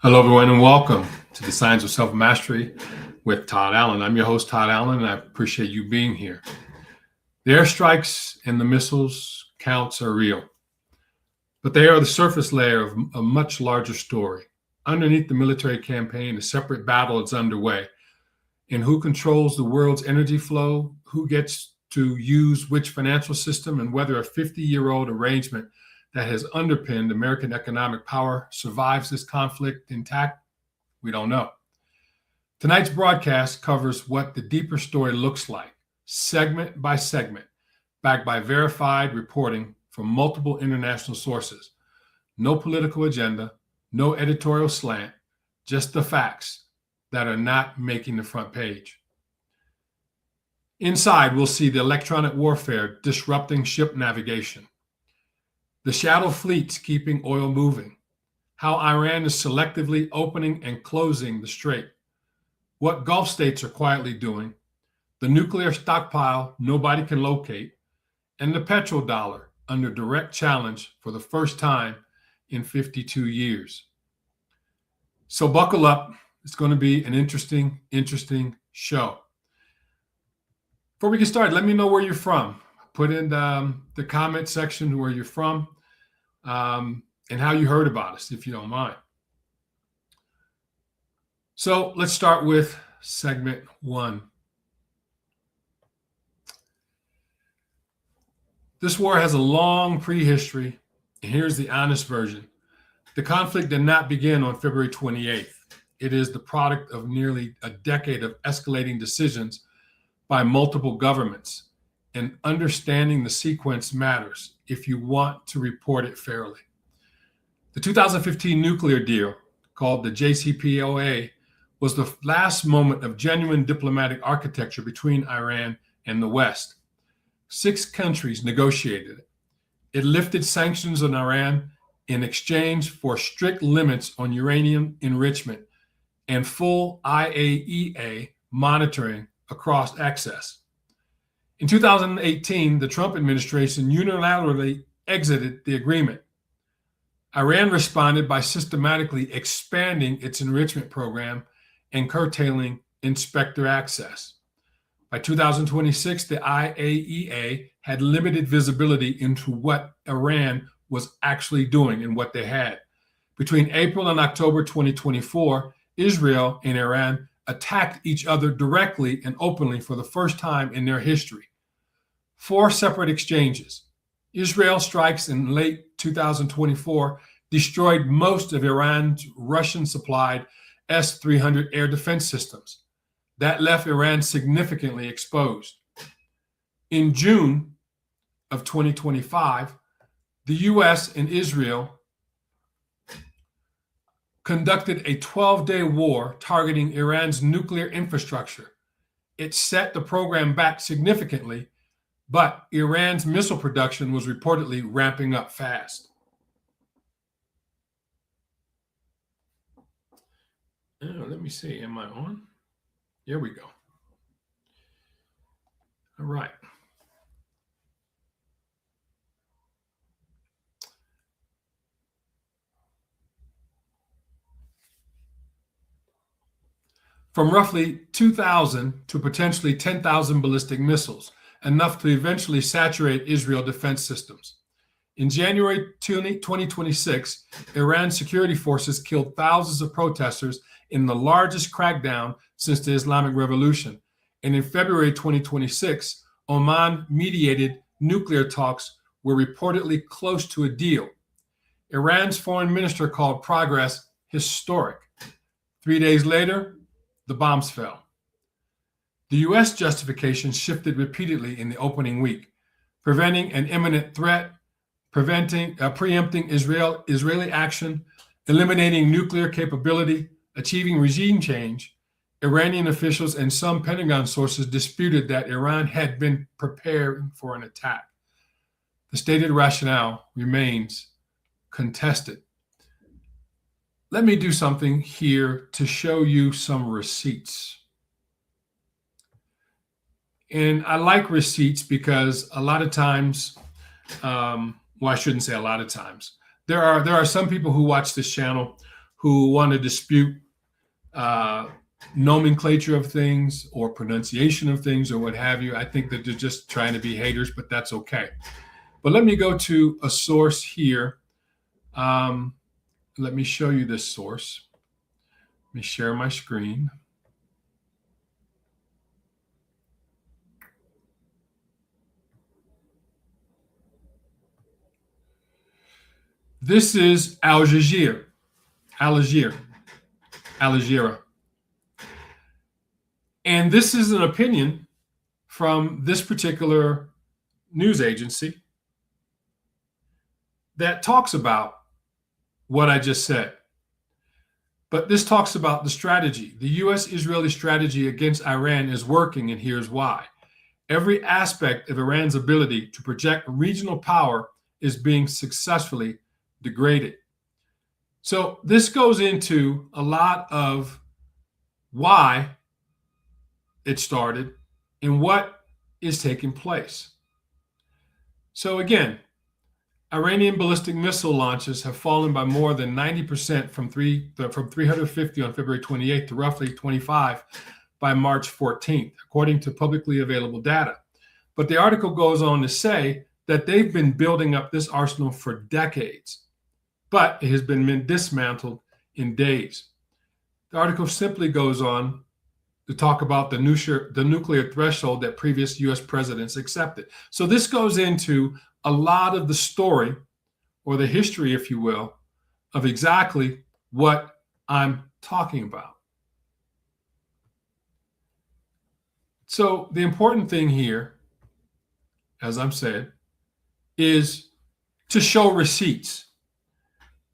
Hello, everyone, and welcome to the Science of Self-Mastery with Todd Allen. I'm your host, Todd Allen, and I appreciate you being here. The airstrikes and the missiles counts are real, but they are the surface layer of a much larger story. Underneath the military campaign, a separate battle is underway. And who controls the world's energy flow, who gets to use which financial system, and whether a 50-year-old arrangement that has underpinned American economic power survives this conflict intact, we don't know. Tonight's broadcast covers what the deeper story looks like, segment by segment, backed by verified reporting from multiple international sources. No political agenda, no editorial slant, just the facts that are not making the front page. Inside, we'll see the electronic warfare disrupting ship navigation, the shadow fleets keeping oil moving, how Iran is selectively opening and closing the strait, what Gulf states are quietly doing, the nuclear stockpile nobody can locate, and the petrodollar under direct challenge for the first time in 52 years. So buckle up. It's going to be an interesting show. Before we get started, let me know where you're from. Put in the comment section where you're from and how you heard about us, if you don't mind. So let's start with segment one. This war has a long prehistory, and here's the honest version. The conflict did not begin on February 28th. It is the product of nearly a decade of escalating decisions by multiple governments, and understanding the sequence matters if you want to report it fairly. The 2015 nuclear deal, called the JCPOA, was the last moment of genuine diplomatic architecture between Iran and the West. 6 countries negotiated it. It lifted sanctions on Iran in exchange for strict limits on uranium enrichment and full IAEA monitoring across access. In 2018, the Trump administration unilaterally exited the agreement. Iran responded by systematically expanding its enrichment program and curtailing inspector access. By 2026, the IAEA had limited visibility into what Iran was actually doing and what they had. Between April and October 2024, Israel and Iran attacked each other directly and openly for the first time in their history. 4 separate exchanges. Israel strikes in late 2024 destroyed most of Iran's Russian-supplied S-300 air defense systems. That left Iran significantly exposed. In June of 2025, the U.S. and Israel conducted a 12-day war targeting Iran's nuclear infrastructure. It set the program back significantly, but Iran's missile production was reportedly ramping up fast. Let me see, am I on? Here we go. All right. From roughly 2,000 to potentially 10,000 ballistic missiles, enough to eventually saturate Israel defense systems. In January 2026, Iran's security forces killed thousands of protesters in the largest crackdown since the Islamic Revolution. And in February 2026, Oman-mediated nuclear talks were reportedly close to a deal. Iran's foreign minister called progress historic. 3 days later, the bombs fell. The U.S. justification shifted repeatedly in the opening week, preventing an imminent threat, preempting Israeli action, eliminating nuclear capability, achieving regime change. Iranian officials and some Pentagon sources disputed that Iran had been preparing for an attack. The stated rationale remains contested. Let me do something here to show you some receipts. And I like receipts because a lot of times, well, I shouldn't say a lot of times. There are some people who watch this channel who want to dispute nomenclature of things or pronunciation of things or what have you. I think that they're just trying to be haters, but that's okay. But let me go to a source here. Let me show you this source. Let me share my screen. This is Al Jazeera. And this is an opinion from this particular news agency that talks about what I just said. But this talks about the strategy. The U.S.-Israeli strategy against Iran is working, and here's why. Every aspect of Iran's ability to project regional power is being successfully degraded. So this goes into a lot of why it started and what is taking place. So again, Iranian ballistic missile launches have fallen by more than 90% from 350 on February 28th to roughly 25 by March 14th, according to publicly available data. But the article goes on to say that they've been building up this arsenal for decades, but it has been dismantled in days. The article simply goes on to talk about the nuclear threshold that previous U.S. presidents accepted. So this goes into a lot of the story, or the history, if you will, of exactly what I'm talking about. So the important thing here, as I'm saying, is to show receipts.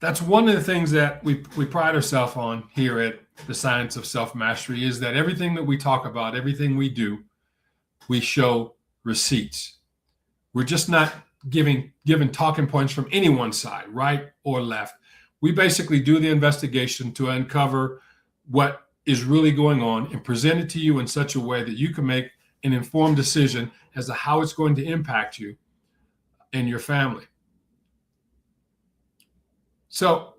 That's one of the things that we pride ourselves on here at the Science of Self-Mastery, is that everything that we talk about, everything we do, we show receipts. We're just not given talking points from any one side, right or left. We basically do the investigation to uncover what is really going on and present it to you in such a way that you can make an informed decision as to how it's going to impact you and your family. So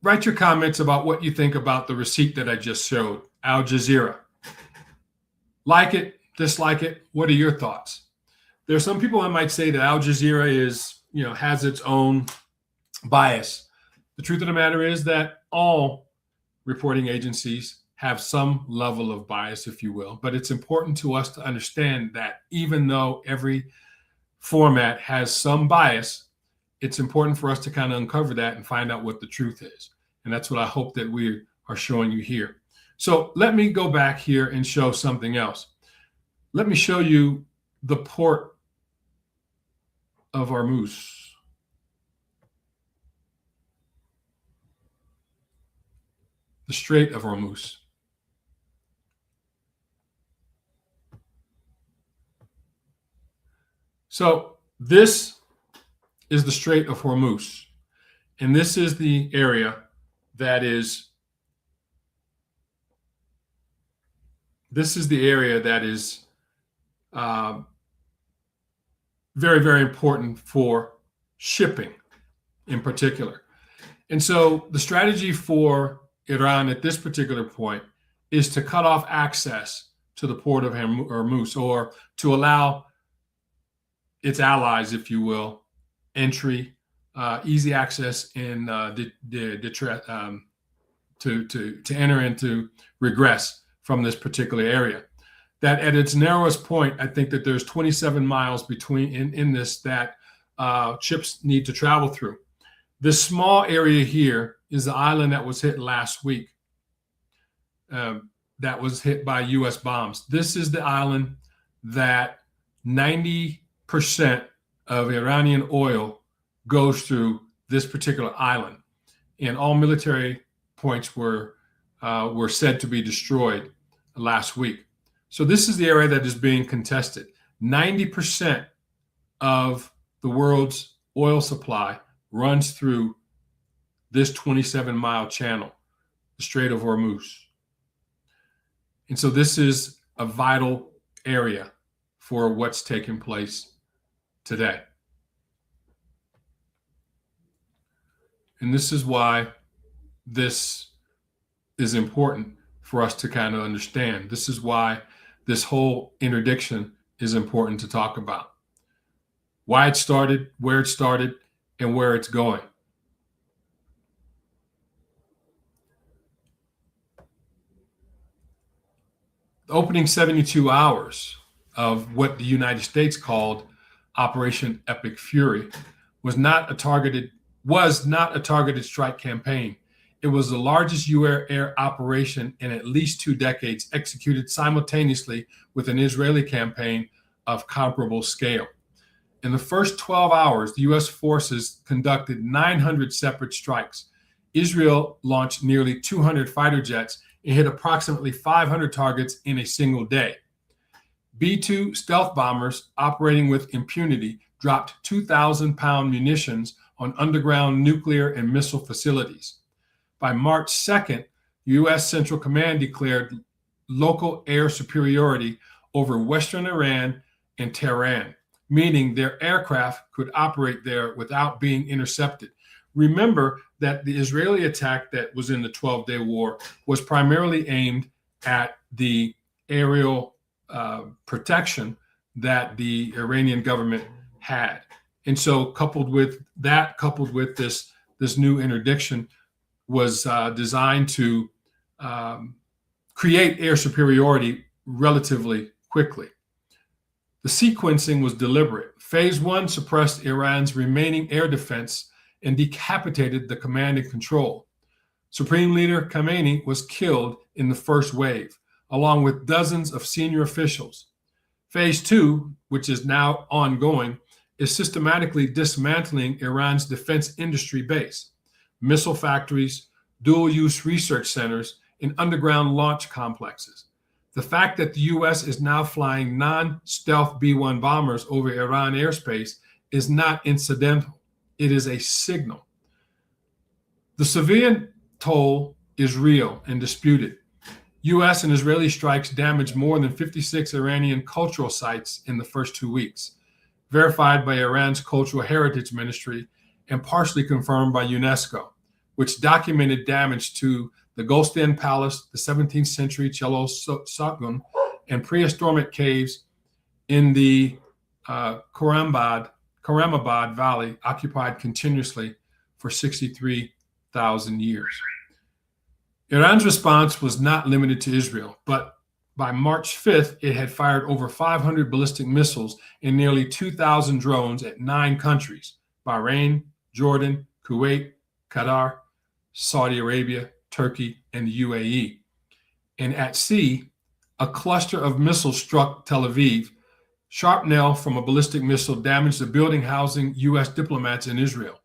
write your comments about what you think about the receipt that I just showed, Al Jazeera. Like it, dislike it. What are your thoughts? There are some people that might say that Al Jazeera has its own bias. The truth of the matter is that all reporting agencies have some level of bias, if you will, but it's important to us to understand that even though every format has some bias, it's important for us to kind of uncover that and find out what the truth is. And that's what I hope that we are showing you here. So let me go back here and show something else. Let me show you the port of Hormuz. The Strait of Hormuz. So this is the Strait of Hormuz, and this is the area that is very, very important for shipping in particular. And so the strategy for Iran at this particular point is to cut off access to the port of Hormuz, or to allow its allies, if you will, entry, easy access, and to enter into regress from this particular area. That at its narrowest point, I think that there's 27 miles between in this that ships need to travel through. This small area here is the island that was hit last week, that was hit by U.S. bombs. This is the island that 90% of Iranian oil goes through this particular island, and all military points were said to be destroyed last week. So this is the area that is being contested. 90% of the world's oil supply runs through this 27-mile channel, the Strait of Hormuz. And so this is a vital area for what's taking place today. And this is why this is important for us to kind of understand. This is why this whole interdiction is important to talk about. Why it started, and where it's going. The opening 72 hours of what the United States called Operation Epic Fury was not a targeted strike campaign. It was the largest U.S. air operation in at least 2 decades, executed simultaneously with an Israeli campaign of comparable scale. In the first 12 hours, the U.S. forces conducted 900 separate strikes. Israel launched nearly 200 fighter jets and hit approximately 500 targets in a single day. B-2 stealth bombers operating with impunity dropped 2,000-pound munitions on underground nuclear and missile facilities. By March 2nd, U.S. Central Command declared local air superiority over Western Iran and Tehran, meaning their aircraft could operate there without being intercepted. Remember that the Israeli attack that was in the 12-day war was primarily aimed at the aerial protection that the Iranian government had. And so coupled with this new interdiction was designed to create air superiority relatively quickly. The sequencing was deliberate. Phase 1 suppressed Iran's remaining air defense and decapitated the command and control. Supreme Leader Khamenei was killed in the first wave, along with dozens of senior officials. Phase 2, which is now ongoing, is systematically dismantling Iran's defense industry base, missile factories, dual-use research centers, and underground launch complexes. The fact that the U.S. is now flying non-stealth B-1 bombers over Iran airspace is not incidental. It is a signal. The civilian toll is real and disputed. U.S. and Israeli strikes damaged more than 56 Iranian cultural sites in the first 2 weeks, verified by Iran's Cultural Heritage Ministry and partially confirmed by UNESCO, which documented damage to the Golstan Palace, the 17th century Chelo Satgun, and prehistoric caves in the Karamabad Valley, occupied continuously for 63,000 years. Iran's response was not limited to Israel, but by March 5th, it had fired over 500 ballistic missiles and nearly 2,000 drones at 9 countries: Bahrain, Jordan, Kuwait, Qatar, Saudi Arabia, Turkey, and the UAE. And at sea, a cluster of missiles struck Tel Aviv. Shrapnel from a ballistic missile damaged a building housing U.S. diplomats in Israel.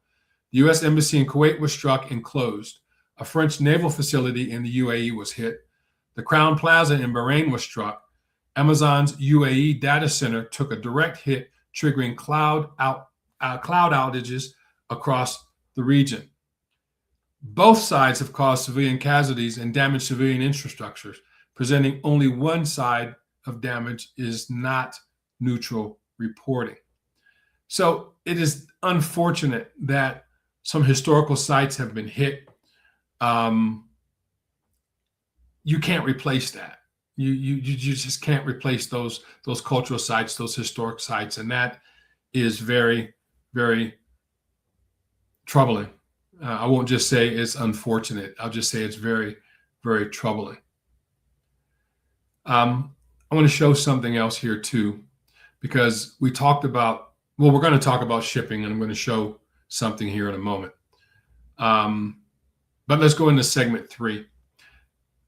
The U.S. embassy in Kuwait was struck and closed. A French naval facility in the UAE was hit. The Crown Plaza in Bahrain was struck. Amazon's UAE data center took a direct hit, triggering cloud outages across the region. Both sides have caused civilian casualties and damaged civilian infrastructures. Presenting only one side of damage is not neutral reporting. So it is unfortunate that some historical sites have been hit. You can't replace that. You just can't replace those cultural sites, those historic sites, and that is very, very troubling. I won't just say it's unfortunate. I'll just say it's very, very troubling. I want to show something else here too, because we're going to talk about shipping, and I'm going to show something here in a moment. But let's go into segment 3.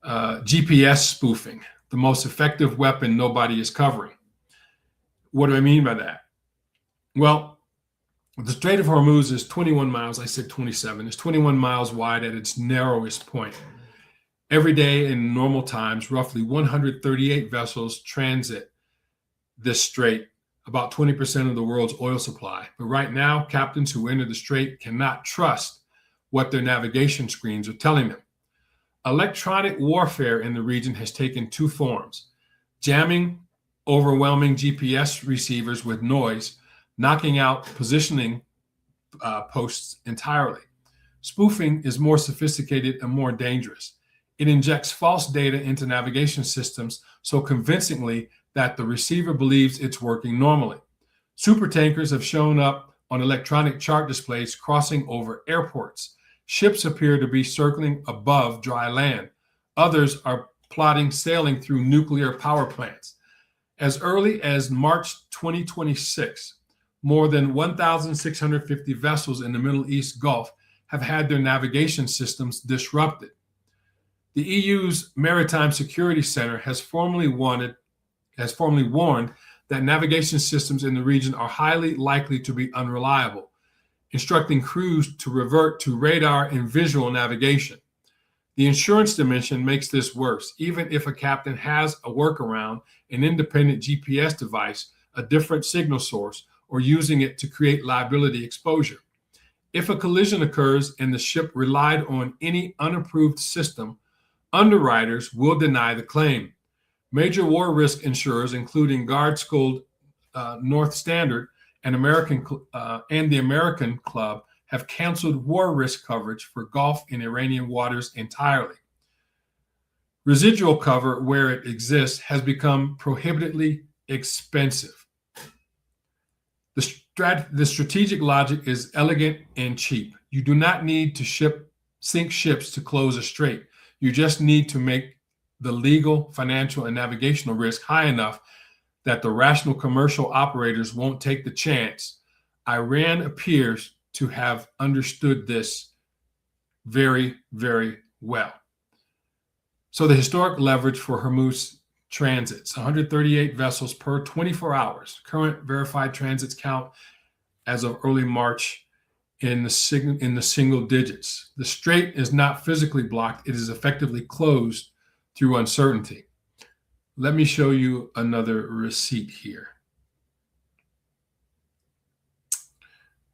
GPS spoofing, the most effective weapon nobody is covering. What do I mean by that? Well, the Strait of Hormuz is 21 miles. I said 27. It's 21 miles wide at its narrowest point. Every day in normal times, roughly 138 vessels transit this strait, about 20% of the world's oil supply. But right now, captains who enter the strait cannot trust what their navigation screens are telling them. Electronic warfare in the region has taken 2 forms: jamming overwhelming GPS receivers with noise, knocking out positioning posts entirely. Spoofing is more sophisticated and more dangerous. It injects false data into navigation systems so convincingly that the receiver believes it's working normally. Supertankers have shown up on electronic chart displays crossing over airports. Ships appear to be circling above dry land. Others are plotting sailing through nuclear power plants. As early as March 2026, more than 1,650 vessels in the Middle East Gulf have had their navigation systems disrupted. The EU's Maritime Security Center has formally warned that navigation systems in the region are highly likely to be unreliable, instructing crews to revert to radar and visual navigation. The insurance dimension makes this worse. Even if a captain has a workaround, an independent GPS device, a different signal source, or using it to create liability exposure. If a collision occurs and the ship relied on any unapproved system, underwriters will deny the claim. Major war risk insurers, including Guard School, North Standard, and the American Club, have canceled war risk coverage for Gulf and Iranian waters entirely. Residual cover, where it exists, has become prohibitively expensive. The strategic logic is elegant and cheap. You do not need to sink ships to close a strait. You just need to make the legal, financial, and navigational risk high enough that the rational commercial operators won't take the chance. Iran appears to have understood this very, very well. So the historic leverage for Hormuz transits, 138 vessels per 24 hours. Current verified transits count as of early March in the single digits. The strait is not physically blocked. It is effectively closed through uncertainty. Let me show you another receipt here.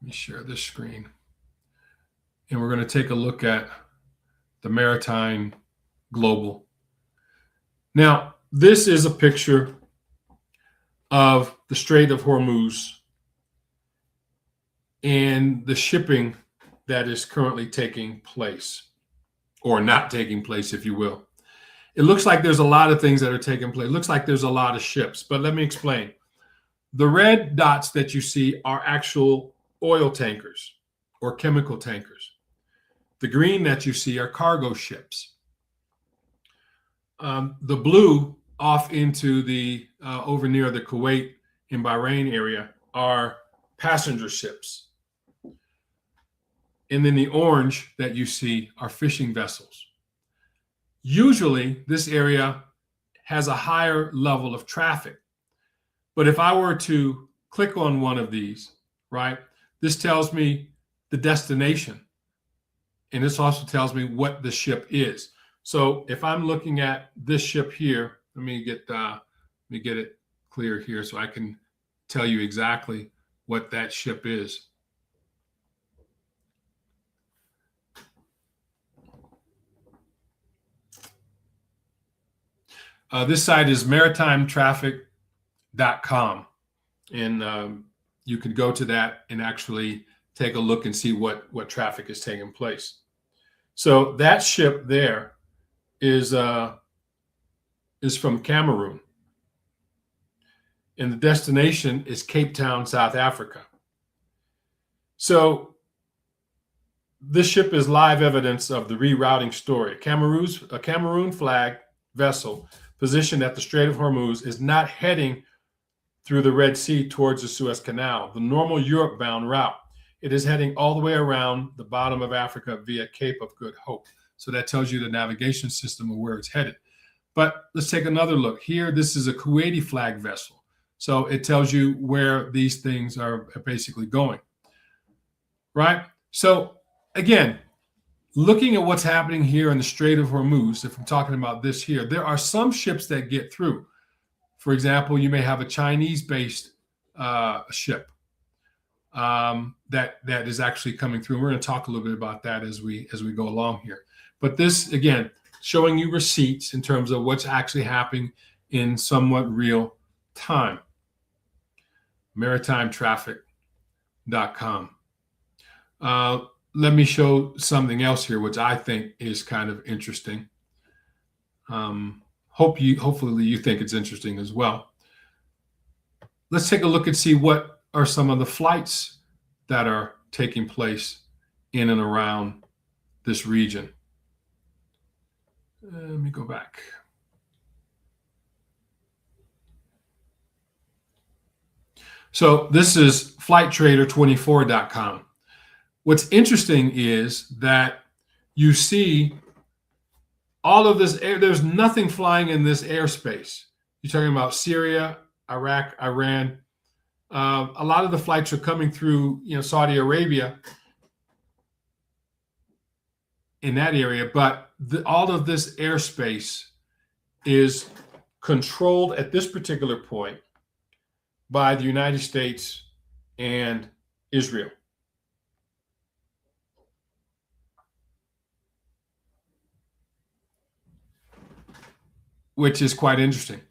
Let me share this screen. And we're going to take a look at the Maritime Global. Now, this is a picture of the Strait of Hormuz and the shipping that is currently taking place, or not taking place, if you will. It looks like there's a lot of things that are taking place. It looks like there's a lot of ships, but let me explain. The red dots that you see are actual oil tankers or chemical tankers. The green that you see are cargo ships. The blue off into the over near the Kuwait and Bahrain area are passenger ships. And then the orange that you see are fishing vessels. Usually this area has a higher level of traffic. But if I were to click on one of these, right, this tells me the destination. And this also tells me what the ship is. So if I'm looking at this ship here, let me get it clear here so I can tell you exactly what that ship is. This site is maritimetraffic.com, and you could go to that and actually take a look and see what traffic is taking place. So that ship there is from Cameroon, and the destination is Cape Town, South Africa. So this ship is live evidence of the rerouting story. A Cameroon flag vessel positioned at the Strait of Hormuz is not heading through the Red Sea towards the Suez Canal, the normal Europe-bound route. It is heading all the way around the bottom of Africa via Cape of Good Hope. So that tells you the navigation system of where it's headed. But let's take another look here. This is a Kuwaiti flag vessel. So it tells you where these things are basically going, right? So again, looking at what's happening here in the Strait of Hormuz, if I'm talking about this here, there are some ships that get through. For example, you may have a Chinese-based ship that is actually coming through. And we're going to talk a little bit about that as we go along here. But this, again, showing you receipts in terms of what's actually happening in somewhat real time. maritimetraffic.com. let me show something else here, which I think is kind of interesting. Hopefully you think it's interesting as well. Let's take a look and see what are some of the flights that are taking place in and around this region. Let me go back. So this is flighttrader24.com. What's interesting is that you see all of this air. There's nothing flying in this airspace. You're talking about Syria, Iraq, Iran. A lot of the flights are coming through, Saudi Arabia in that area, but all of this airspace is controlled at this particular point by the United States and Israel. Which is quite interesting.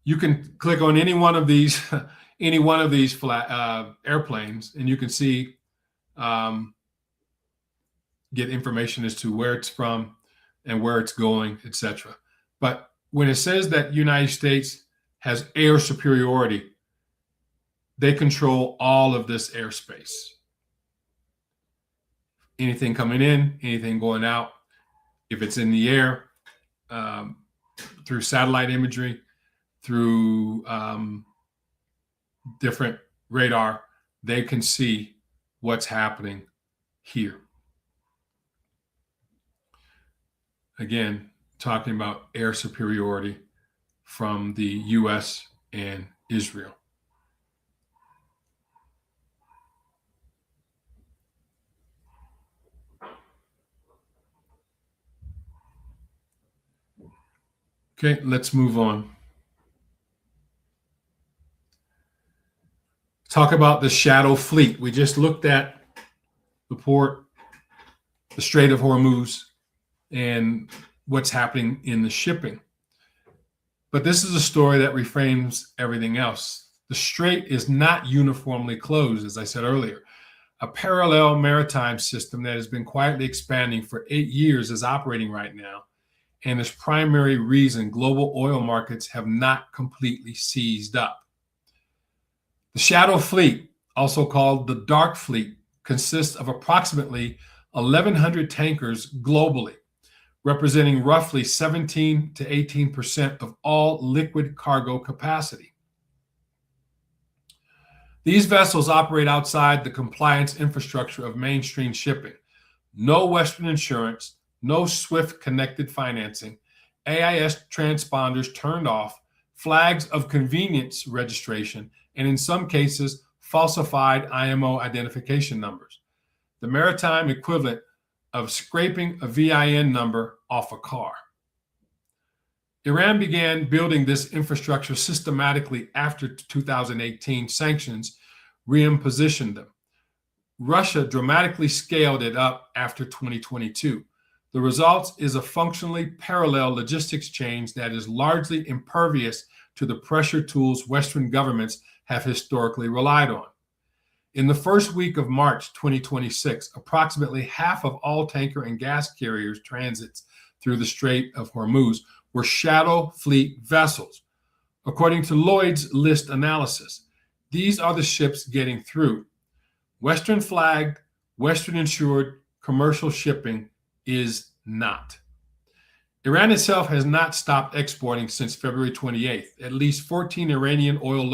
You can click on any one of these airplanes, and you can see, get information as to where it's from and where it's going, etc. But when it says that United States has air superiority, they control all of this airspace. Anything coming in, anything going out, if it's in the air, through satellite imagery, through different radar, they can see what's happening here. Again, talking about air superiority from the U.S. and Israel. Okay, let's move on. Talk about the shadow fleet. We just looked at the port, the Strait of Hormuz, and what's happening in the shipping. But this is a story that reframes everything else. The strait is not uniformly closed, as I said earlier. A parallel maritime system that has been quietly expanding for 8 years is operating right now, and its primary reason global oil markets have not completely seized up. The shadow fleet, also called the dark fleet, consists of approximately 1,100 tankers globally, representing roughly 17 to 18% of all liquid cargo capacity. These vessels operate outside the compliance infrastructure of mainstream shipping. No Western insurance, no SWIFT connected financing, AIS transponders turned off, flags of convenience registration, and in some cases, falsified IMO identification numbers. The maritime equivalent of scraping a VIN number off a car. Iran began building this infrastructure systematically after 2018 sanctions reimpositioned them. Russia dramatically scaled it up after 2022. The result is a functionally parallel logistics chain that is largely impervious to the pressure tools Western governments have historically relied on. In the first week of March 2026, approximately half of all tanker and gas carriers transits through the Strait of Hormuz were shadow fleet vessels. According to Lloyd's List analysis, these are the ships getting through. Western flagged, Western insured commercial shipping is not. Iran itself has not stopped exporting since February 28th. At least 14 Iranian oil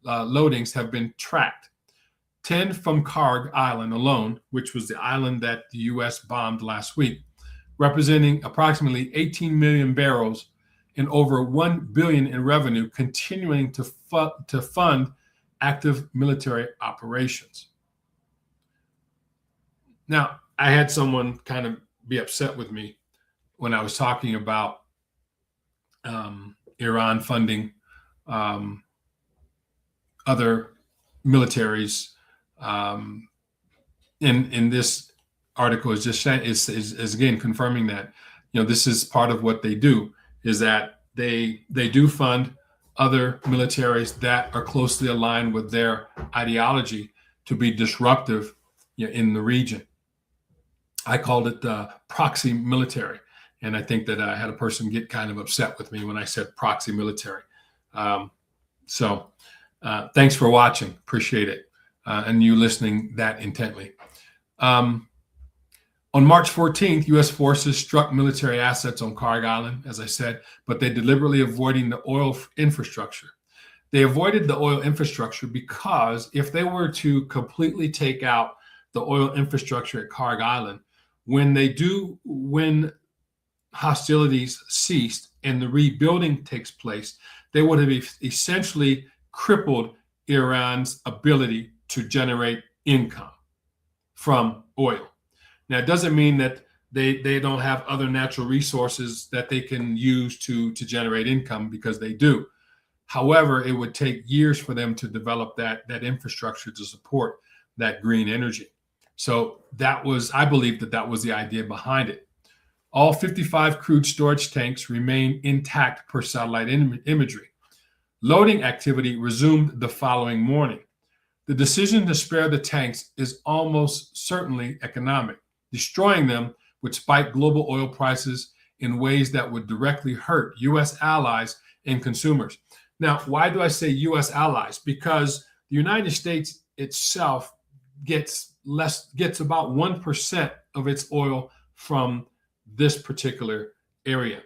loadings have been tracked. 10 from Karg Island alone, which was the island that the U.S. bombed last week, representing approximately 18 million barrels and over 1 billion in revenue, continuing to fund active military operations. Now, I had someone kind of be upset with me when I was talking about Iran funding other militaries. In this article is just is again confirming that this is part of what they do, is that they do fund other militaries that are closely aligned with their ideology to be disruptive in the region. I called it proxy military. And I think that I had a person get kind of upset with me when I said proxy military. Um, so thanks for watching. Appreciate it. And you listening that intently. On March 14th, U.S. forces struck military assets on Kharg Island, as I said, but they deliberately avoiding the oil infrastructure. They avoided the oil infrastructure because if they were to completely take out the oil infrastructure at Kharg Island, when hostilities ceased and the rebuilding takes place, they would have essentially crippled Iran's ability to generate income from oil. Now, it doesn't mean that they don't have other natural resources that they can use to generate income, because they do. However, it would take years for them to develop that infrastructure to support that green energy. So I believe that was the idea behind it. All 55 crude storage tanks remain intact per satellite imagery. Loading activity resumed the following morning. The decision to spare the tanks is almost certainly economic. Destroying them would spike global oil prices in ways that would directly hurt U.S. allies and consumers. Now, why do I say U.S. allies? Because the United States itself gets about 1% of its oil from this particular area.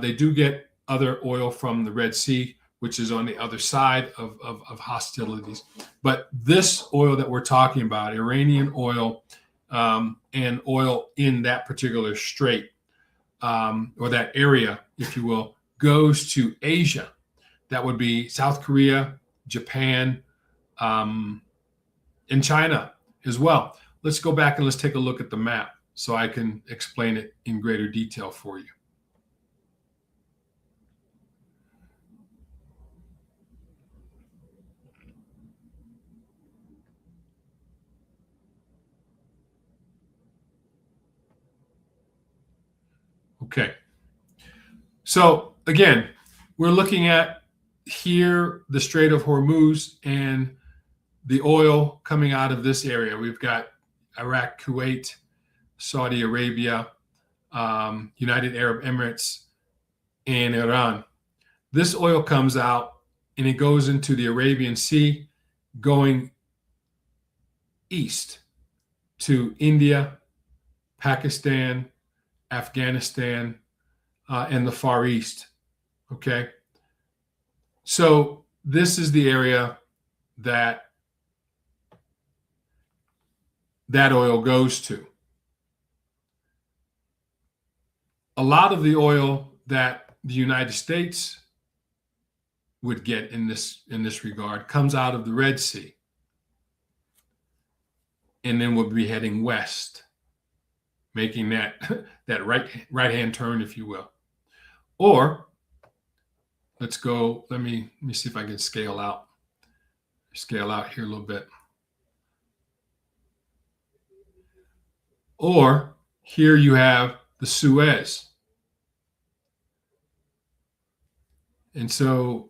They do get other oil from the Red Sea, which is on the other side of hostilities. But this oil that we're talking about, Iranian oil, and oil in that particular strait, or that area, if you will, goes to Asia. That would be South Korea, Japan, and China as well. Let's go back and let's take a look at the map so I can explain it in greater detail for you. Okay. So again, we're looking at here the Strait of Hormuz and the oil coming out of this area. We've got Iraq, Kuwait, Saudi Arabia, United Arab Emirates, and Iran. This oil comes out and it goes into the Arabian Sea, going east to India, Pakistan, Afghanistan, and the Far East. Okay. So this is the area that oil goes to. A lot of the oil that the United States would get in this regard comes out of the Red Sea, and then we'll be heading west, making that right hand turn, if you will. Or let's go. Let me see if I can scale out here a little bit. Or here you have the Suez. And so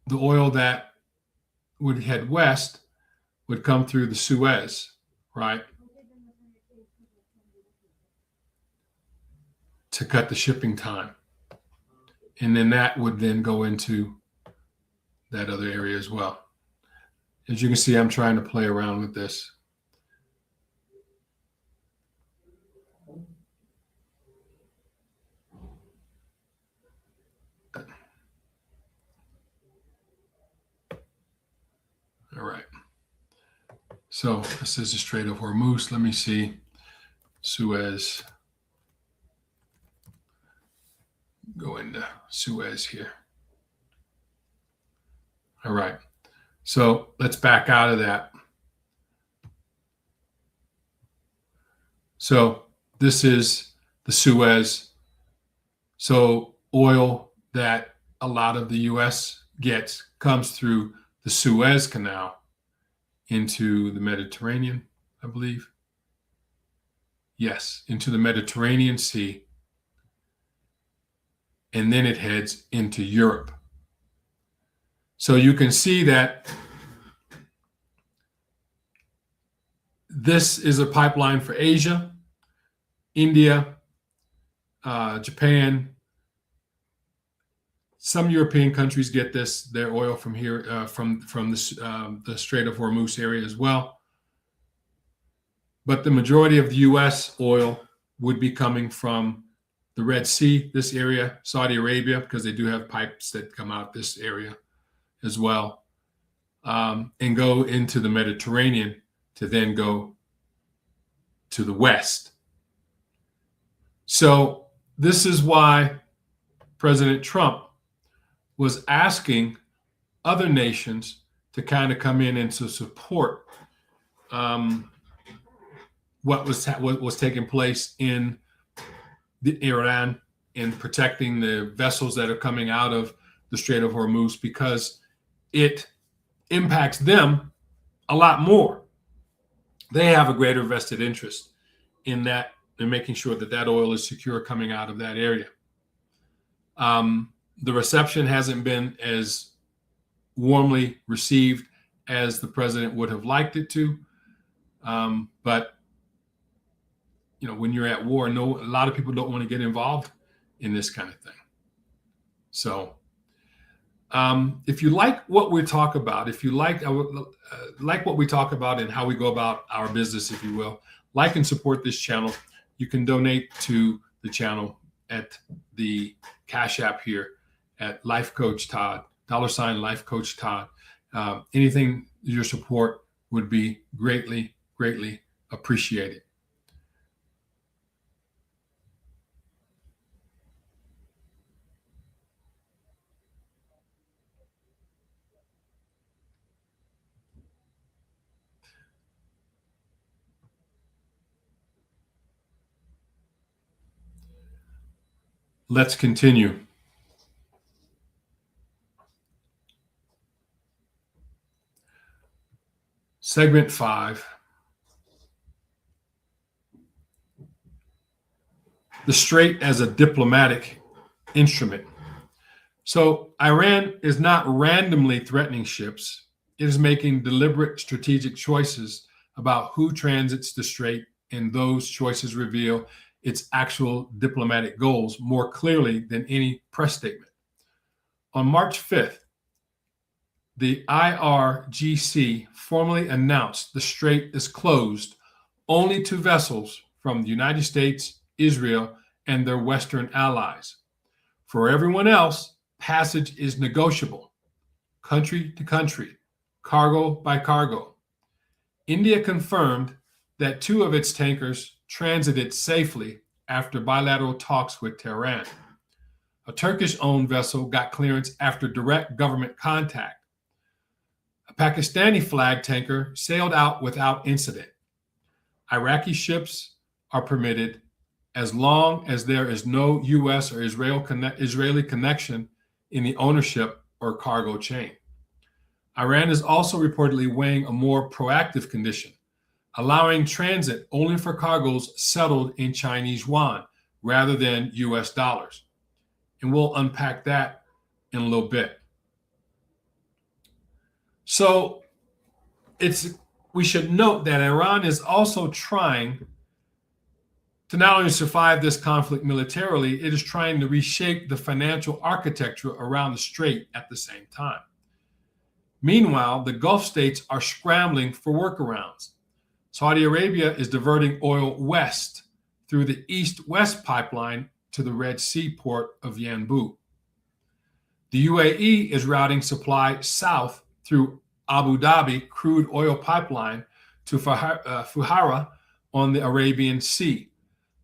the oil that would head west would come through the Suez, right? To cut the shipping time. And then that would then go into that other area as well. As you can see, I'm trying to play around with this. All right. So this is the Strait of Hormuz. Let me see. Suez. Go into Suez here. All right. So let's back out of that. So this is the Suez. So oil that a lot of the U.S. gets comes through the Suez Canal into the Mediterranean, I believe. Yes, into the Mediterranean Sea. And then it heads into Europe. So you can see that this is a pipeline for Asia. India, Japan, some European countries get their oil from here, from the Strait of Hormuz area as well. But the majority of the U.S. oil would be coming from the Red Sea, this area, Saudi Arabia, because they do have pipes that come out this area as well, and go into the Mediterranean to then go to the West. So this is why President Trump was asking other nations to kind of come in and to support what was taking place in Iran in protecting the vessels that are coming out of the Strait of Hormuz, because it impacts them a lot more. They have a greater vested interest in that, in making sure that that oil is secure coming out of that area. The reception hasn't been as warmly received as the president would have liked it to. But when you're at war, a lot of people don't want to get involved in this kind of thing. So if you like what we talk about, if you like what we talk about and how we go about our business, if you will, like and support this channel. You can donate to the channel at the Cash App here at Life Coach Todd, $ Life Coach Todd. Anything, your support would be greatly, greatly appreciated. Let's continue. Segment 5. The Strait as a diplomatic instrument. So Iran is not randomly threatening ships. It is making deliberate strategic choices about who transits the Strait, and those choices reveal its actual diplomatic goals more clearly than any press statement. On March 5th, the IRGC formally announced the Strait is closed only to vessels from the United States, Israel, and their Western allies. For everyone else, passage is negotiable, country to country, cargo by cargo. India confirmed that 2 of its tankers transited safely after bilateral talks with Tehran. A Turkish-owned vessel got clearance after direct government contact. A Pakistani-flagged tanker sailed out without incident. Iraqi ships are permitted as long as there is no U.S. or Israeli connection in the ownership or cargo chain. Iran is also reportedly weighing a more proactive condition, allowing transit only for cargoes settled in Chinese yuan rather than U.S. dollars. And we'll unpack that in a little bit. So we should note that Iran is also trying to not only survive this conflict militarily, it is trying to reshape the financial architecture around the strait at the same time. Meanwhile, the Gulf states are scrambling for workarounds. Saudi Arabia is diverting oil west through the east-west pipeline to the Red Sea port of Yanbu. The UAE is routing supply south through Abu Dhabi crude oil pipeline to Fujairah on the Arabian Sea.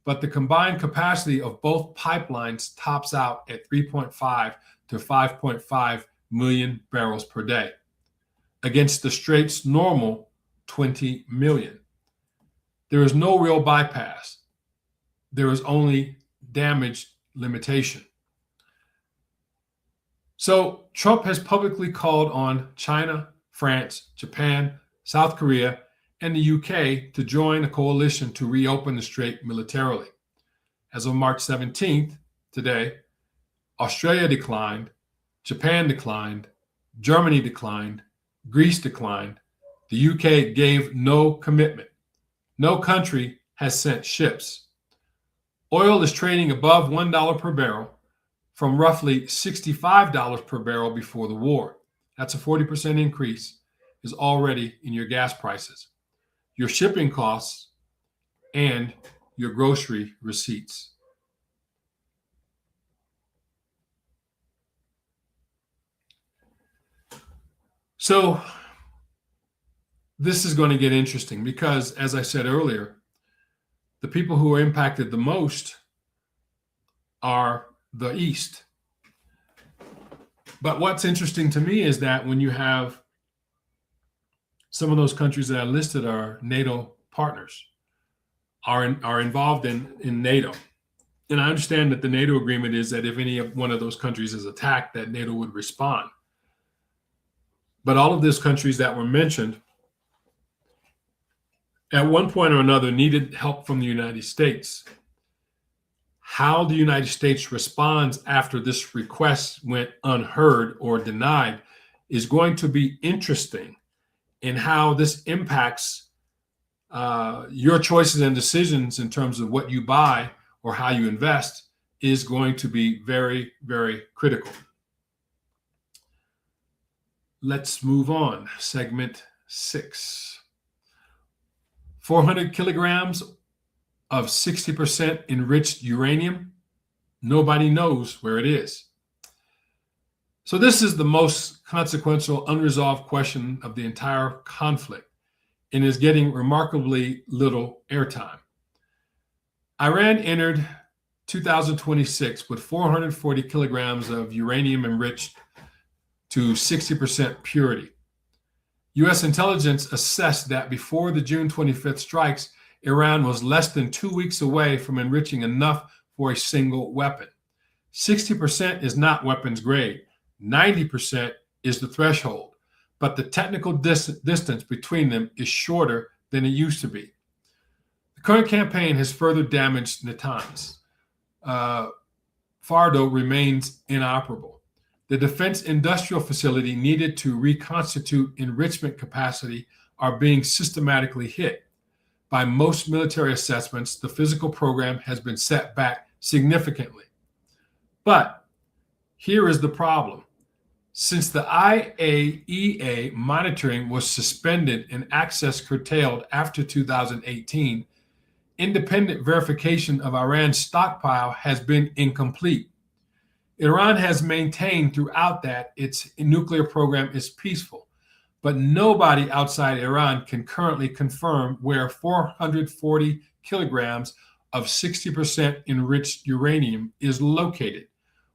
But the combined capacity of both pipelines tops out at 3.5 to 5.5 million barrels per day, against the strait's normal 20 million. There is no real bypass. There is only damage limitation. So Trump has publicly called on China, France, Japan, South Korea, and the UK to join a coalition to reopen the strait militarily. As of March 17th, today, Australia declined, Japan declined, Germany declined, Greece declined. The UK gave no commitment. No country has sent ships. Oil is trading above $1 per barrel from roughly $65 per barrel before the war. That's a 40% increase is already in your gas prices, your shipping costs, and your grocery receipts. So this is going to get interesting because, as I said earlier, the people who are impacted the most are the East. But what's interesting to me is that when you have some of those countries that I listed are NATO partners, are involved in NATO. And I understand that the NATO agreement is that if any one of those countries is attacked, that NATO would respond. But all of these countries that were mentioned at one point or another needed help from the United States. How the United States responds after this request went unheard or denied is going to be interesting, in how this impacts your choices and decisions in terms of what you buy or how you invest is going to be very, very critical. Let's move on. Segment 6. 400 kilograms of 60% enriched uranium. Nobody knows where it is. So this is the most consequential unresolved question of the entire conflict and is getting remarkably little airtime. Iran entered 2026 with 440 kilograms of uranium enriched to 60% purity. U.S. intelligence assessed that before the June 25th strikes, Iran was less than 2 weeks away from enriching enough for a single weapon. 60% is not weapons grade. 90% is the threshold, but the technical distance between them is shorter than it used to be. The current campaign has further damaged Natanz. Fordo remains inoperable. The defense industrial facility needed to reconstitute enrichment capacity are being systematically hit. By most military assessments, the physical program has been set back significantly. But here is the problem. Since the IAEA monitoring was suspended and access curtailed after 2018, independent verification of Iran's stockpile has been incomplete. Iran has maintained throughout that its nuclear program is peaceful, but nobody outside Iran can currently confirm where 440 kilograms of 60% enriched uranium is located,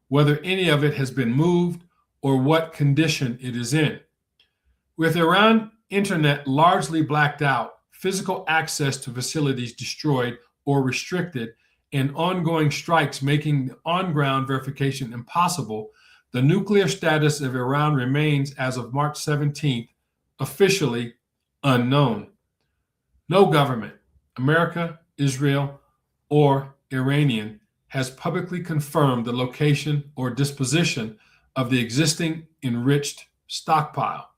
whether any of it has been moved or what condition it is in. With Iran internet largely blacked out, physical access to facilities destroyed or restricted, and ongoing strikes making on-ground verification impossible, the nuclear status of Iran remains, as of March 17th, officially unknown. No government, America, Israel, or Iranian, has publicly confirmed the location or disposition of the existing enriched stockpile.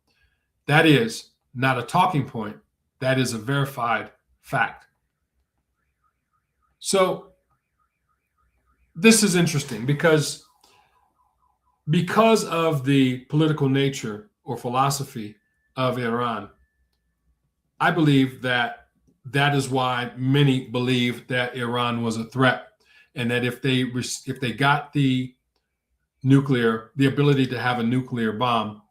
That is not a talking point. That is a verified fact. So this is interesting because of the political nature or philosophy of Iran, I believe that is why many believe that Iran was a threat, and that if they got the ability to have a nuclear bomb,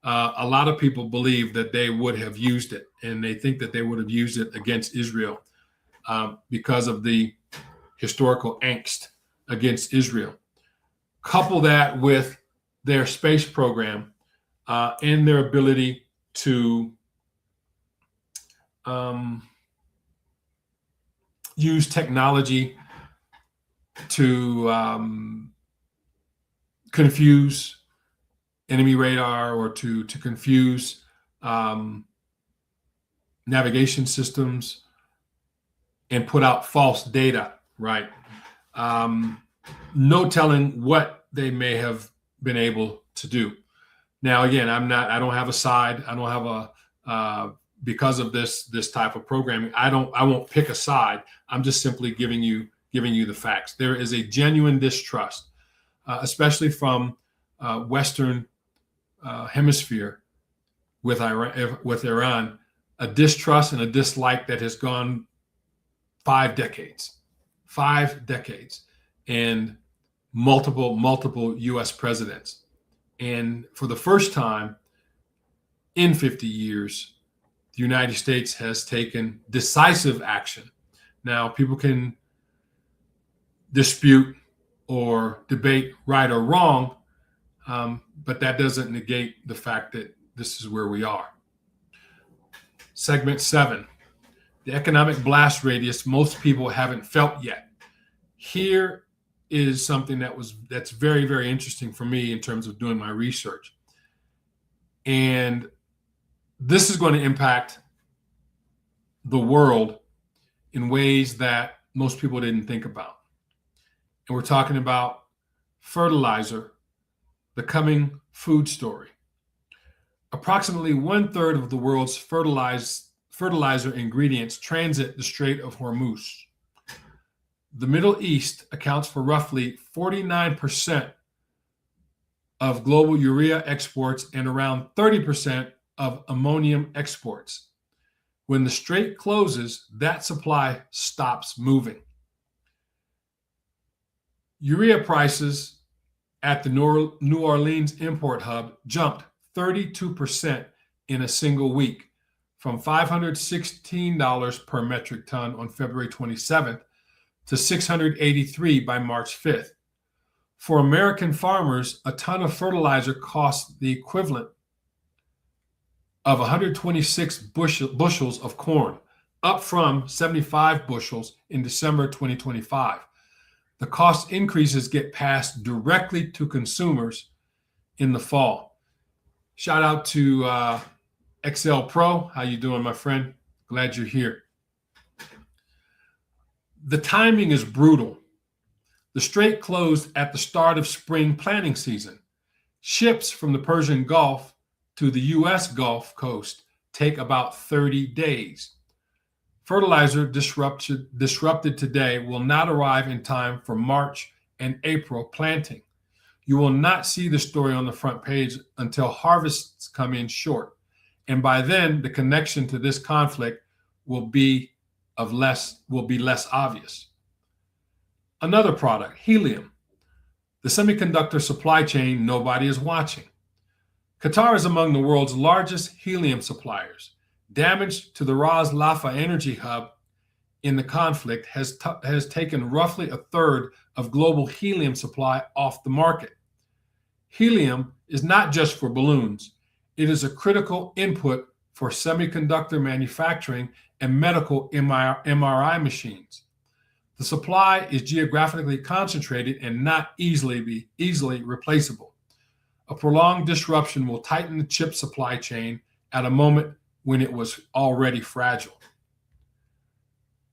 a lot of people believe that they would have used it, and they think that they would have used it against Israel because of the historical angst against Israel. Couple that with their space program and their ability to use technology to confuse enemy radar or to confuse navigation systems and put out false data, right? No telling what they may have been able to do. Now, again, I don't have a side. I don't have because of this type of programming, I won't pick a side. I'm just simply giving you giving you the facts. There is a genuine distrust, especially from Western hemisphere with Iran, a distrust and a dislike that has gone 5 decades, and multiple U.S. presidents. And for the first time in 50 years, the United States has taken decisive action. Now, people can dispute or debate right or wrong, but that doesn't negate the fact that this is where we are. Segment 7, the economic blast radius most people haven't felt yet. Here is something that's very, very interesting for me in terms of doing my research. And this is going to impact the world in ways that most people didn't think about. And we're talking about fertilizer, the coming food story. Approximately 1/3 of the world's fertilizer ingredients transit the Strait of Hormuz. The Middle East accounts for roughly 49% of global urea exports and around 30% of ammonium exports. When the strait closes, that supply stops moving. Urea prices at the New Orleans import hub jumped 32% in a single week, from $516 per metric ton on February 27th to $683 by March 5th. For American farmers, a ton of fertilizer costs the equivalent of 126 bushels of corn, up from 75 bushels in December 2025. The cost increases get passed directly to consumers in the fall. Shout out to XL Pro. How you doing, my friend? Glad you're here. The timing is brutal. The strait closed at the start of spring planting season. Ships from the Persian Gulf to the U.S. Gulf Coast take about 30 days. Fertilizer disrupted today will not arrive in time for March and April planting. You will not see the story on the front page until harvests come in short. And by then, the connection to this conflict will be less obvious. Another product, helium. The semiconductor supply chain nobody is watching. Qatar is among the world's largest helium suppliers. Damage to the Ras Lafa energy hub in the conflict has taken roughly 1/3 of global helium supply off the market. Helium is not just for balloons. It is a critical input for semiconductor manufacturing and medical MRI machines. The supply is geographically concentrated and not easily replaceable. A prolonged disruption will tighten the chip supply chain at a moment when it was already fragile.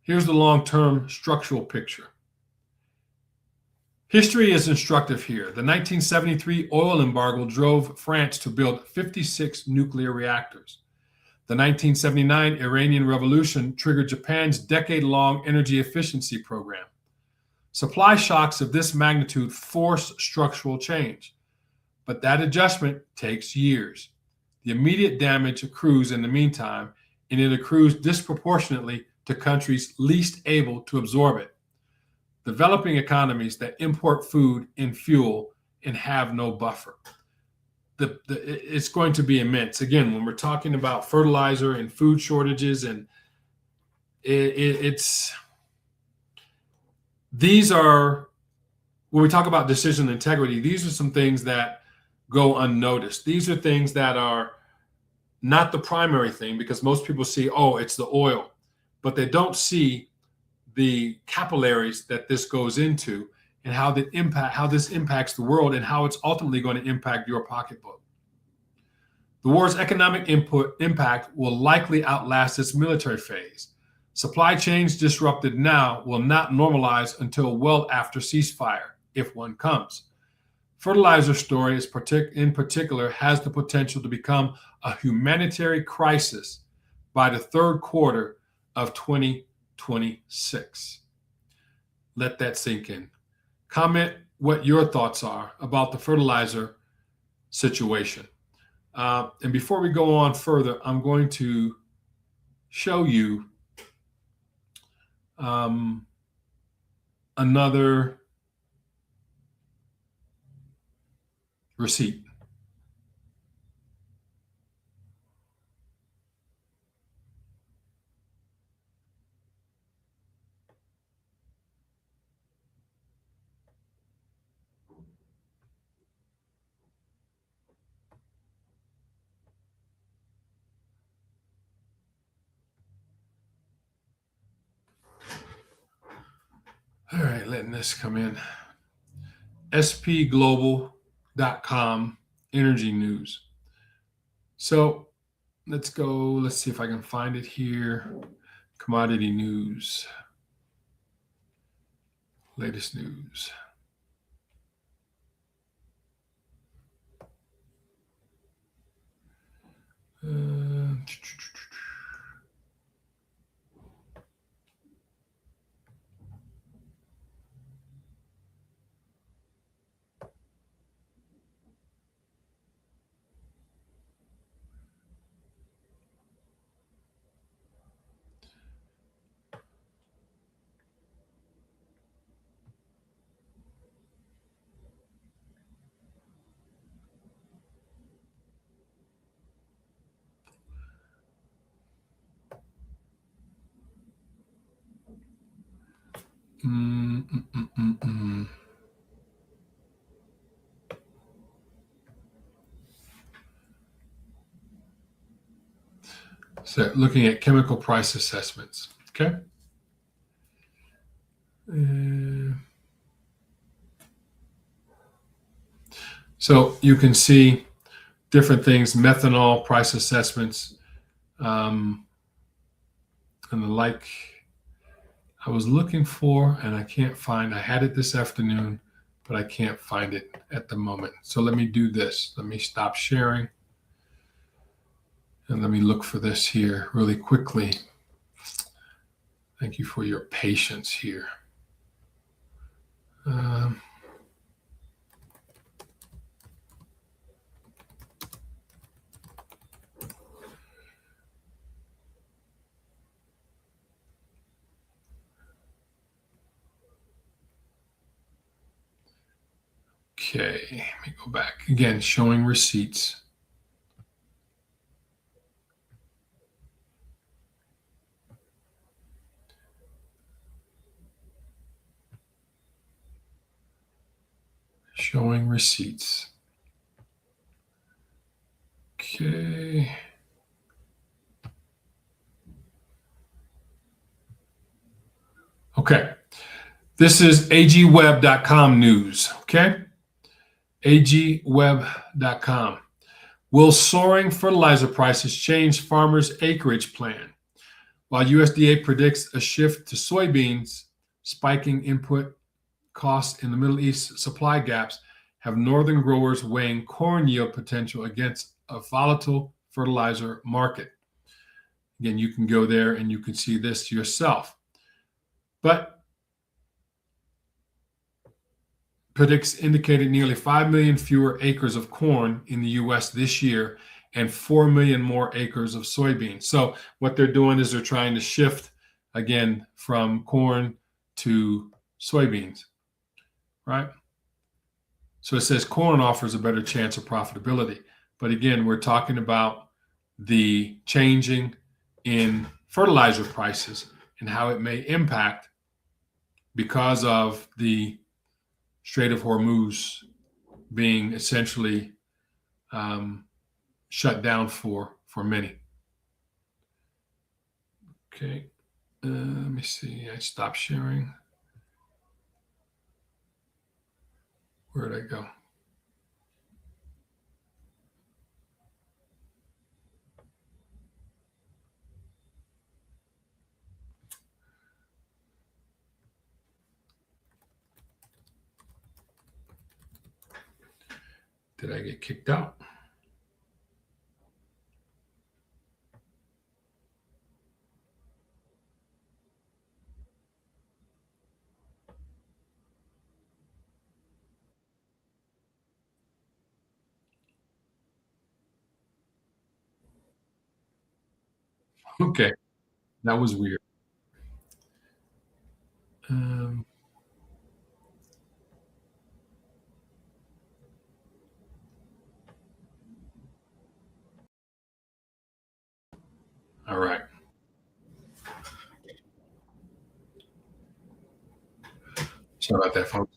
Here's the long-term structural picture. History is instructive here. The 1973 oil embargo drove France to build 56 nuclear reactors. The 1979 Iranian Revolution triggered Japan's decade-long energy efficiency program. Supply shocks of this magnitude force structural change, but that adjustment takes years. The immediate damage accrues in the meantime, and it accrues disproportionately to countries least able to absorb it. Developing economies that import food and fuel and have no buffer. It's going to be immense. Again, when we're talking about fertilizer and food shortages, and these are, when we talk about decision integrity, these are some things that go unnoticed. These are things that are not the primary thing, because most people see, oh, it's the oil, but they don't see the capillaries that this goes into and how this impacts the world and how it's ultimately going to impact your pocketbook. The war's economic impact will likely outlast its military phase. Supply chains disrupted now will not normalize until well after ceasefire, if one comes. Fertilizer story in particular has the potential to become a humanitarian crisis by the third quarter of 2026. let that sink in. Comment what your thoughts are about the fertilizer situation. And before we go on further, I'm going to show you another receipt. All right, letting this come in. spglobal.com energy news. So let's go. Let's see if I can find it here. Commodity news. Latest news. So looking at chemical price assessments. Okay. So you can see different things, methanol price assessments, and the like. I was looking for, and I can't find. I had it this afternoon, but I can't find it at the moment. So let me do this. Let me stop sharing, and let me look for this here really quickly. Thank you for your patience here. Okay, let me go back. Again, showing receipts. Showing receipts. Okay. Okay. This is agweb.com news. Okay. agweb.com. Will soaring fertilizer prices change farmers' acreage plan? While USDA predicts a shift to soybeans, spiking input costs in the Middle East supply gaps have northern growers weighing corn yield potential against a volatile fertilizer market. Again, you can go there and you can see this yourself. But predicts indicated nearly 5 million fewer acres of corn in the U.S. this year and 4 million more acres of soybeans. So what they're doing is they're trying to shift, again, from corn to soybeans, right? So it says corn offers a better chance of profitability. But again, we're talking about the changing in fertilizer prices and how it may impact because of the Strait of Hormuz being essentially shut down for many. Okay, let me see. I stopped sharing. Where did I go? Did I get kicked out? Okay, that was weird. Um, all right. Sorry about that, folks.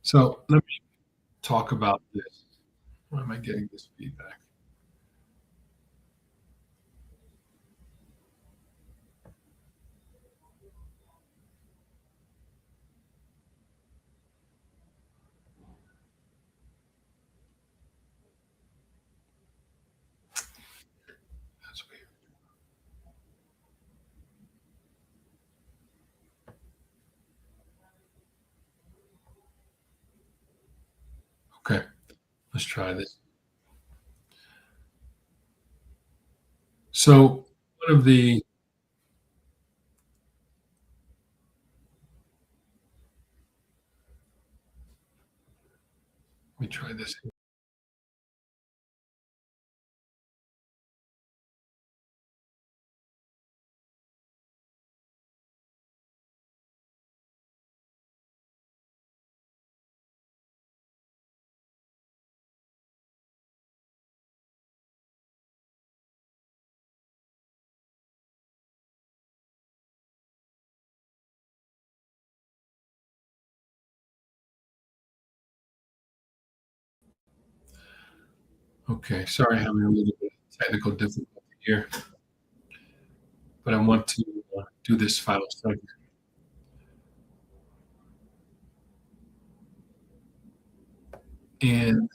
So let me talk about this. Why am I getting this feedback? That's weird. Okay, let's try this. So one of the let me try this. Okay, sorry, I'm having a little bit of technical difficulty here, but I want to do this final segment. And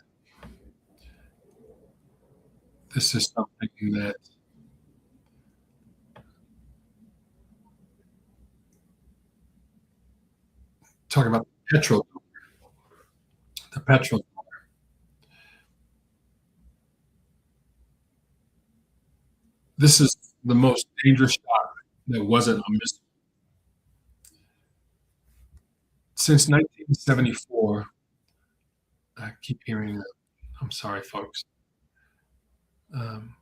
this is something that talking about the petrol. This is the most dangerous shot that wasn't a missile. Since 1974, I keep hearing that. I'm sorry, folks. Um,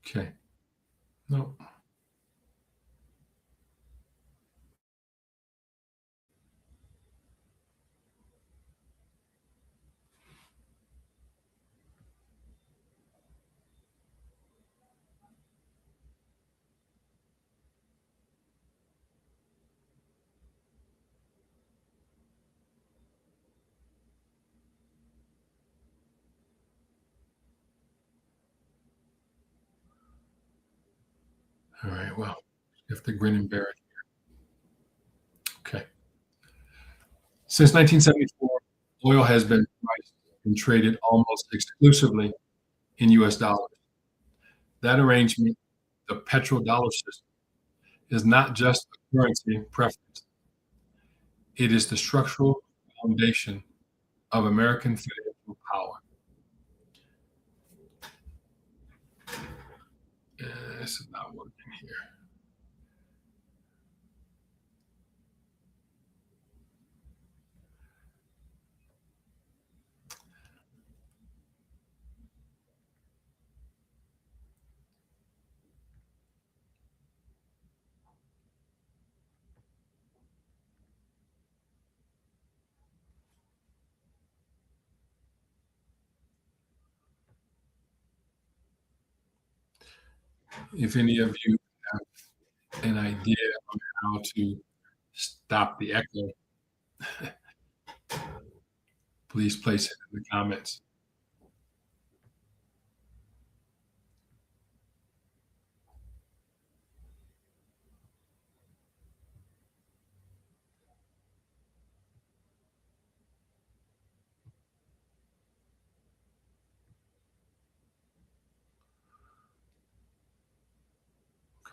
okay. No. All right. Well, you have to grin and bear it. Okay. Since 1974, oil has been priced and traded almost exclusively in US dollars. That arrangement, the petrodollar system, is not just a currency preference, it is the structural foundation of American financial power. This is not working here. If any of you have an idea on how to stop the echo, please place it in the comments.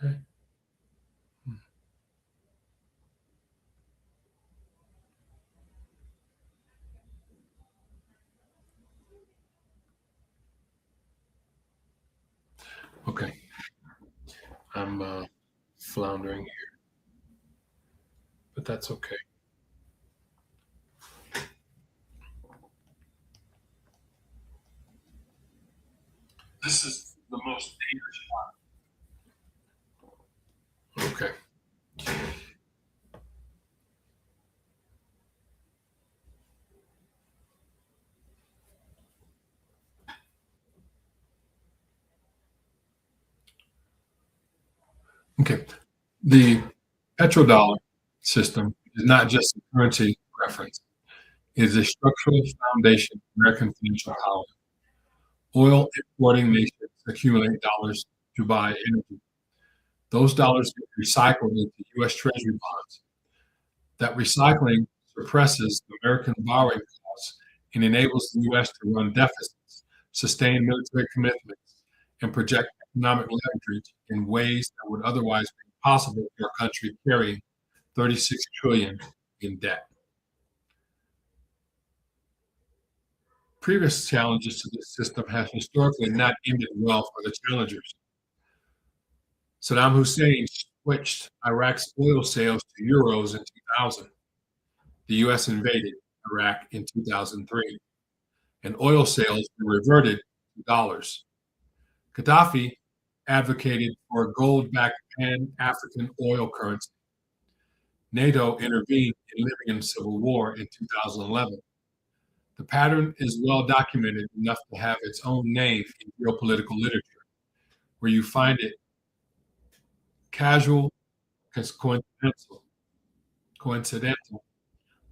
Okay. Okay. I'm floundering here, but that's okay. This is the most dangerous one. Okay. Okay. The petrodollar system is not just a currency reference. It is a structural foundation of American financial power. Oil exporting nations accumulate dollars to buy energy. Those dollars get recycled into U.S. Treasury bonds. That recycling suppresses American borrowing costs and enables the U.S. to run deficits, sustain military commitments, and project economic leverage in ways that would otherwise be impossible for a country carrying 36 trillion in debt. Previous challenges to this system have historically not ended well for the challengers. Saddam Hussein switched Iraq's oil sales to euros in 2000. The U.S. invaded Iraq in 2003, and oil sales were reverted to dollars. Gaddafi advocated for a gold-backed pan-African oil currency. NATO intervened in Libyan civil war in 2011. The pattern is well documented enough to have its own name in geopolitical literature, where you find it casual, coincidental.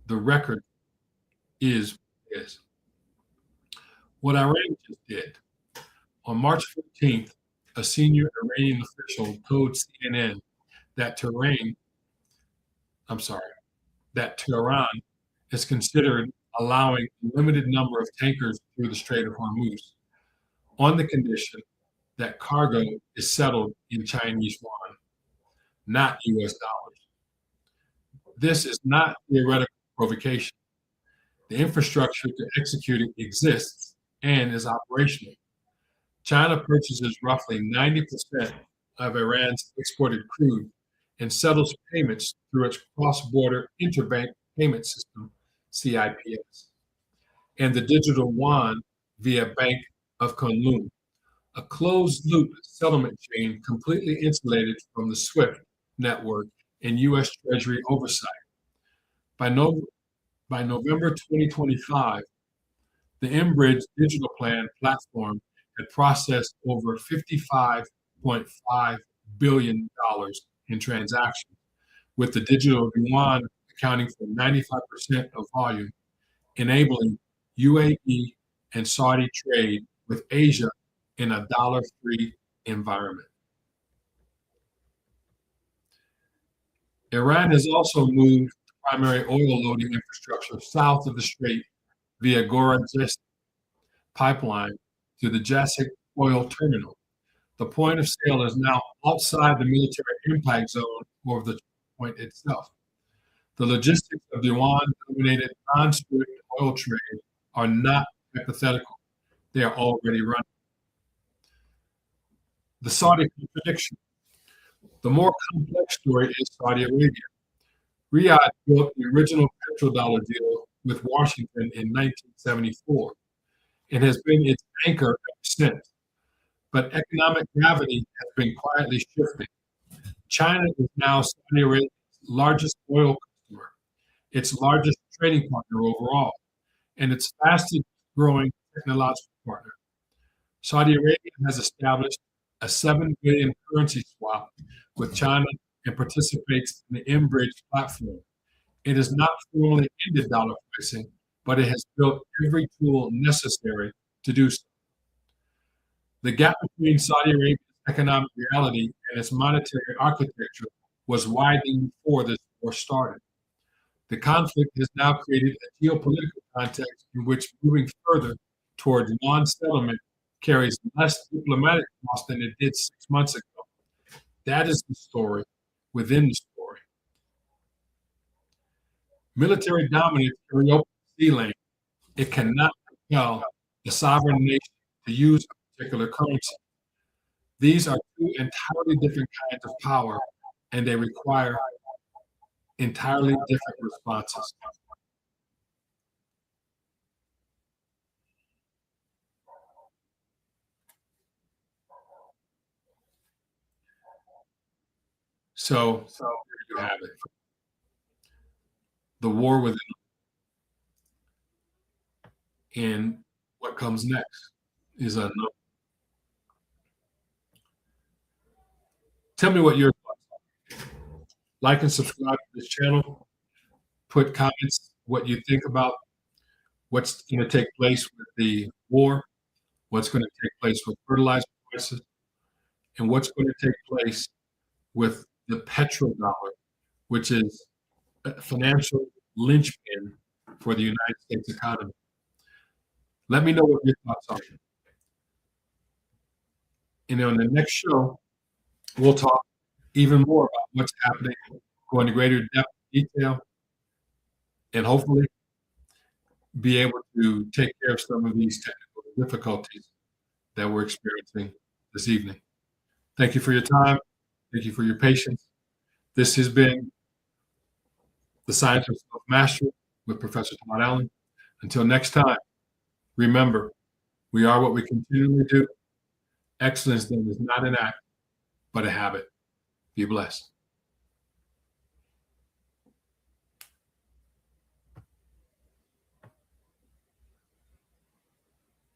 The record is what Iran just did. On March 15th, a senior Iranian official told CNN that Tehran is considered allowing a limited number of tankers through the Strait of Hormuz on the condition that cargo is settled in Chinese yuan, not US dollars. This is not theoretical provocation. The infrastructure to execute it exists and is operational. China purchases roughly 90% of Iran's exported crude and settles payments through its cross-border interbank payment system, CIPS, and the digital yuan via Bank of Kunlun, a closed-loop settlement chain completely insulated from the SWIFT network and U.S. Treasury oversight. By November 2025, the Enbridge digital plan platform had processed over $55.5 billion in transactions, with the digital yuan accounting for 95% of volume, enabling UAE and Saudi trade with Asia in a dollar-free environment. Iran has also moved primary oil loading infrastructure south of the strait via Gorajest pipeline to the Jasik oil terminal. The point of sale is now outside the military impact zone of the point itself. The logistics of the yuan-dominated non-SWIFT oil trade are not hypothetical. They are already running. The Saudi contradiction. The more complex story is Saudi Arabia. Riyadh built the original petrodollar deal with Washington in 1974 and has been its anchor ever since. But economic gravity has been quietly shifting. China is now Saudi Arabia's largest oil customer, its largest trading partner overall, and its fastest growing technological partner. Saudi Arabia has established a 7 billion currency swap with China and participates in the mBridge platform. It has not formally ended dollar pricing, but it has built every tool necessary to do so. The gap between Saudi Arabia's economic reality and its monetary architecture was widening before this war started. The conflict has now created a geopolitical context in which moving further towards non-settlement carries less diplomatic cost than it did 6 months ago. That is the story within the story. Military dominance can reopen the sea lane. It cannot compel a sovereign nation to use a particular currency. These are two entirely different kinds of power, and they require entirely different responses. So there you have it. The war within, and what comes next is unknown. Tell me what your thoughts are. Like and subscribe to this channel. Put comments what you think about what's going to take place with the war, what's going to take place with fertilizer prices, and what's going to take place with the petrodollar, which is a financial linchpin for the United States economy. Let me know what your thoughts are. And on the next show, we'll talk even more about what's happening, go into greater depth detail, and hopefully be able to take care of some of these technical difficulties that we're experiencing this evening. Thank you for your time. Thank you for your patience. This has been The Science of Self-Mastery with Professor Todd Allen. Until next time, remember, we are what we continually do. Excellence then is not an act, but a habit. Be blessed.